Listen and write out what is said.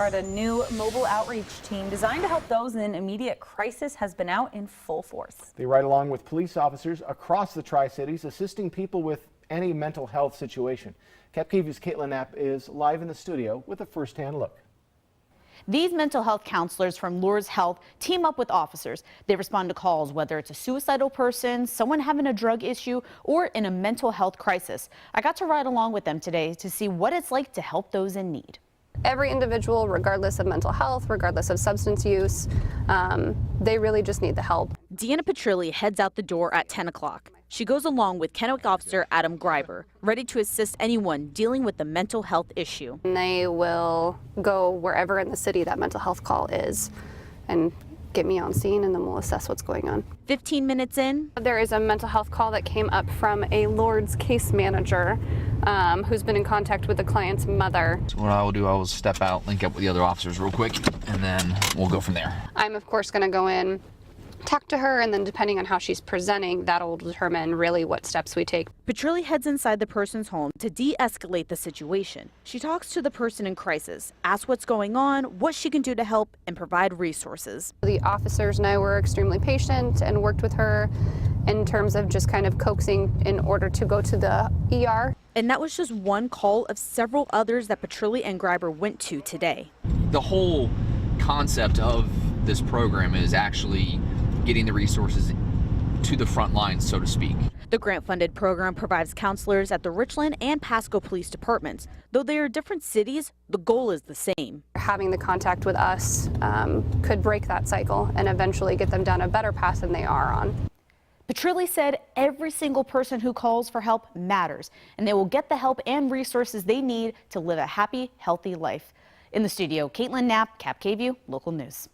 Part a new mobile outreach team designed to help those in immediate crisis has been out in full force. They ride along with police officers across the Tri-Cities, assisting people with any mental health situation. KAPP-TV's Kaitlin Knapp is live in the studio with a first-hand look. These mental health counselors from Lourdes Health team up with officers. They respond to calls, whether it's a suicidal person, someone having a drug issue, or in a mental health crisis. I got to ride along with them today to see what it's like to help those in need. Every individual, regardless of mental health, regardless of substance use, they really just need the help. Deanna Petrilli heads out the door at 10 o'clock. She goes along with Knapp officer Adam Greiber, ready to assist anyone dealing with a mental health issue. And they will go wherever in the city that mental health call is and get me on scene, and then we'll assess what's going on. 15 minutes in, there is a mental health call that came up from a Lourdes case manager who's been in contact with the client's mother. So what I will do, I will step out, link up with the other officers real quick, and then we'll go from there. I'm of course going to go in, talk to her, and then depending on how she's presenting, that'll determine really what steps we take. Petrilli heads inside the person's home to de-escalate the situation. She talks to the person in crisis, asks what's going on, what she can do to help, and provide resources. The officers know we're extremely patient and worked with her in terms of just kind of coaxing in order to go to the ER. And that was just one call of several others that Petrilli and Greiber went to today. The whole concept of this program is actually getting the resources to the front lines, so to speak. The grant-funded program provides counselors at the Richland and Pasco police departments. Though they are different cities, the goal is the same. Having the contact with us could break that cycle and eventually get them down a better path than they are on. Petrilli said every single person who calls for help matters, and they will get the help and resources they need to live a happy, healthy life. In the studio, Kaitlin Knapp, KAPP-TV, Local News.